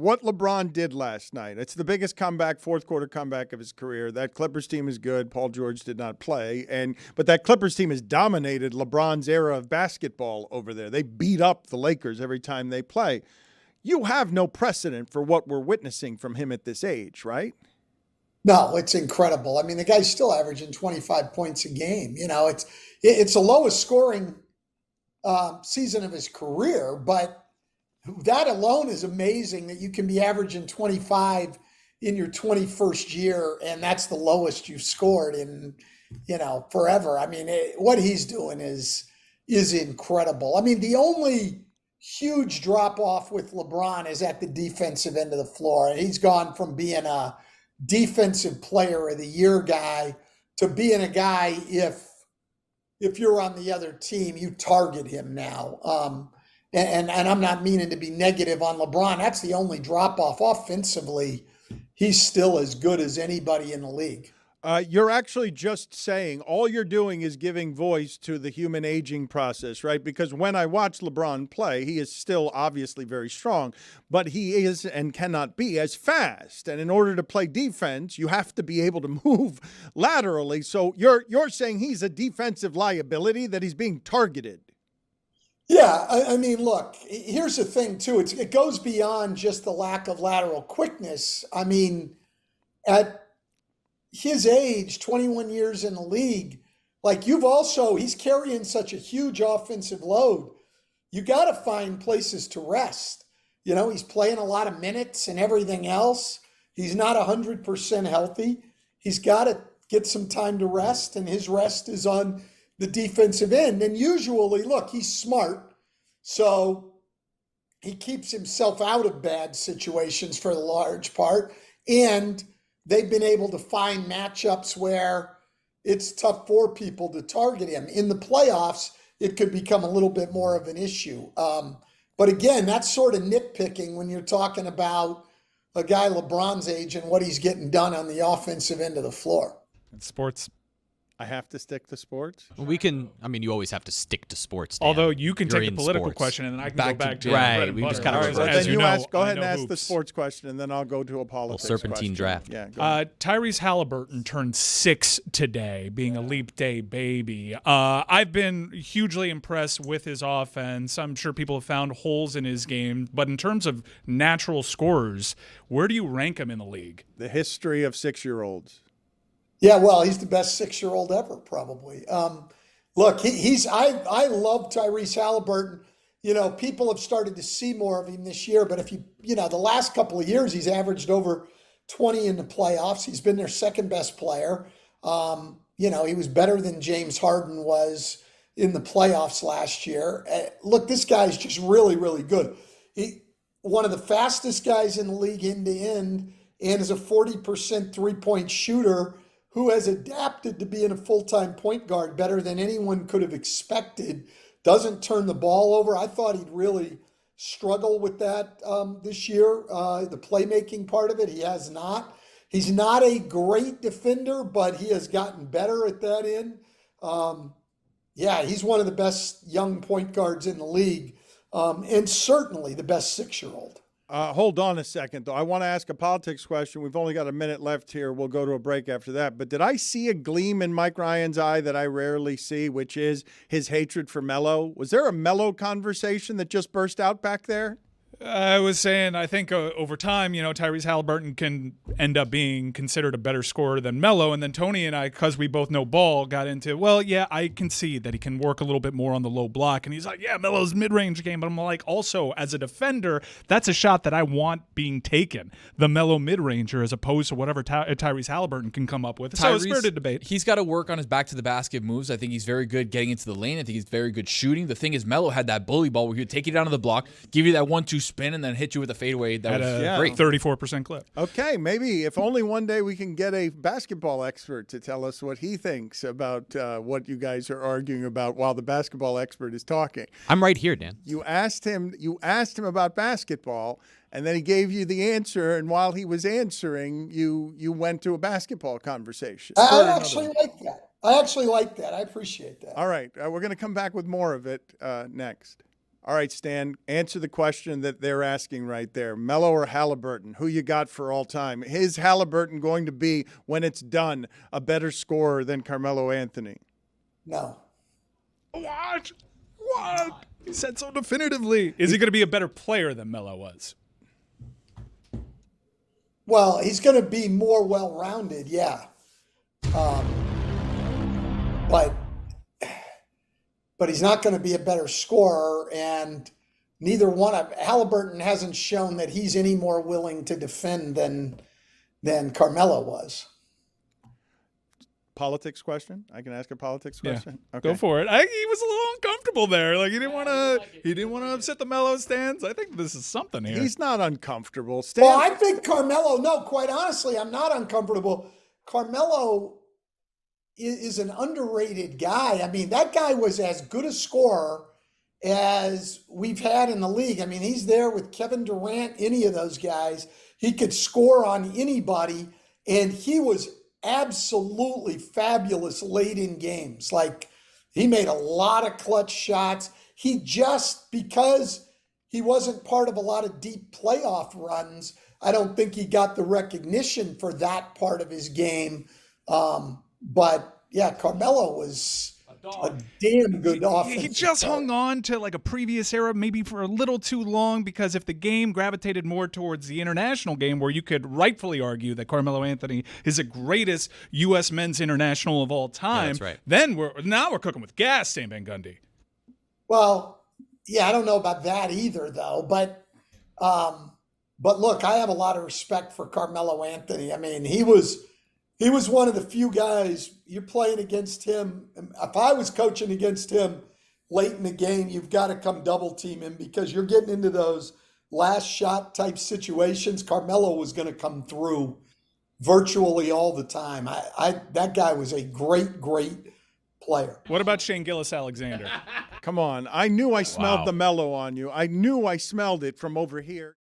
what LeBron did last night. It's the biggest comeback, fourth quarter comeback of his career. That Clippers team is good. Paul George did not play, but that Clippers team has dominated LeBron's era of basketball over there. They beat up the Lakers every time they play. You have no precedent for what we're witnessing from him at this age, right? No, it's incredible. I mean, the guy's still averaging 25 points a game. You know, it's the lowest scoring season of his career, but that alone is amazing that you can be averaging 25 in your 21st year, and that's the lowest you've scored in, forever. I mean, what he's doing is incredible. I mean, the only huge drop off with LeBron is at the defensive end of the floor. He's gone from being a defensive player of the year guy to being a guy, if you're on the other team, you target him now. And I'm not meaning to be negative on LeBron. That's the only drop off. Offensively, he's still as good as anybody in the league. You're actually just saying, all you're doing is giving voice to the human aging process, right? Because when I watch LeBron play, he is still obviously very strong, but he is and cannot be as fast. And in order to play defense, you have to be able to move laterally. So you're saying he's a defensive liability, that he's being targeted. Yeah, I mean, look, here's the thing, too. It goes beyond just the lack of lateral quickness. I mean, at his age, 21 years in the league, like he's carrying such a huge offensive load. You got to find places to rest. He's playing a lot of minutes and everything else. He's not 100% healthy. He's got to get some time to rest, and his rest is on the defensive end. And usually, look, he's smart, so he keeps himself out of bad situations for the large part. And they've been able to find matchups where it's tough for people to target him. In the playoffs, it could become a little bit more of an issue. But again, that's sort of nitpicking when you're talking about a guy LeBron's age and what he's getting done on the offensive end of the floor. Sports. I have to stick to sports? You always have to stick to sports, Dan. Although you can You're take the political sports. question, and then I can go back to right. bread and We butter. just kind of All right, reverse. then go ahead and ask the sports question, and then I'll go to a politics serpentine question. draft. Yeah, go ahead. Tyrese Haliburton turned 6 today, being a leap day baby. I've been hugely impressed with his offense. I'm sure people have found holes in his game, but in terms of natural scorers, where do you rank him in the league? The history of 6-year-olds. Yeah, well, he's the best 6-year-old ever, probably. Look, I love Tyrese Haliburton. People have started to see more of him this year, but if the last couple of years, he's averaged over 20 in the playoffs. He's been their second best player. He was better than James Harden was in the playoffs last year. Look, this guy's just really, really good. One of the fastest guys in the league end to end, and is a 40% three-point shooter who has adapted to being a full-time point guard better than anyone could have expected. Doesn't turn the ball over. I thought he'd really struggle with that this year, the playmaking part of it. He has not. He's not a great defender, but he has gotten better at that end. He's one of the best young point guards in the league, and certainly the best 6-year-old. Hold on a second, though. I want to ask a politics question. We've only got a minute left here. We'll go to a break after that. But did I see a gleam in Mike Ryan's eye that I rarely see, which is his hatred for Melo? Was there a Melo conversation that just burst out back there? I was saying, I think over time, Tyrese Haliburton can end up being considered a better scorer than Melo. And then Tony and I, because we both know ball, got into, I can see that he can work a little bit more on the low block. And he's like, Melo's mid-range game. But I'm like, also, as a defender, that's a shot that I want being taken. The Melo mid-ranger as opposed to whatever Tyrese Haliburton can come up with. So it's a spirited debate. He's got to work on his back-to-the-basket moves. I think he's very good getting into the lane. I think he's very good shooting. The thing is, Melo had that bully ball where he would take you down to the block, give you that 1-2 spin, and then hit you with a fadeaway. That was great. 34% clip. Okay, maybe if only one day we can get a basketball expert to tell us what he thinks about what you guys are arguing about while the basketball expert is talking. I'm right here, Dan. You asked him about basketball, and then he gave you the answer, and while he was answering, you went to a basketball conversation. I actually like that. I appreciate that. All right, we're going to come back with more of it next. All right, Stan, answer the question that they're asking right there. Melo or Haliburton, who you got for all time? Is Haliburton going to be, when it's done, a better scorer than Carmelo Anthony? No. What? What? He said so definitively. Is he going to be a better player than Melo was? Well, he's going to be more well-rounded, yeah. But he's not going to be a better scorer, and neither one of Haliburton hasn't shown that he's any more willing to defend than Carmelo was. Politics question? I can ask a politics question? Yeah. Okay. Go for it. He was a little uncomfortable there. Like he didn't want to upset the Melo stands. I think this is something here. He's not uncomfortable. Stan, Well, I think Carmelo, no, quite honestly, I'm not uncomfortable. Carmelo is an underrated guy. I mean, that guy was as good a scorer as we've had in the league. I mean, he's there with Kevin Durant, any of those guys. He could score on anybody, and he was absolutely fabulous late in games. Like, he made a lot of clutch shots. He just, because he wasn't part of a lot of deep playoff runs, I don't think he got the recognition for that part of his game. But yeah, Carmelo was a damn good offensive He just player. hung on to like a previous era maybe for a little too long, because if the game gravitated more towards the international game, where you could rightfully argue that Carmelo Anthony is the greatest U.S. men's international of all time, that's right. then we're cooking with gas, Stan Van Gundy. Well, yeah, I don't know about that either, though. But look, I have a lot of respect for Carmelo Anthony. I mean, he was one of the few guys you're playing against him. If I was coaching against him late in the game, you've got to come double team him, because you're getting into those last shot type situations. Carmelo was going to come through virtually all the time. That guy was a great player. What about Shane Gilgeous-Alexander? come on. I knew I smelled Wow. the Melo on you. I knew I smelled it from over here.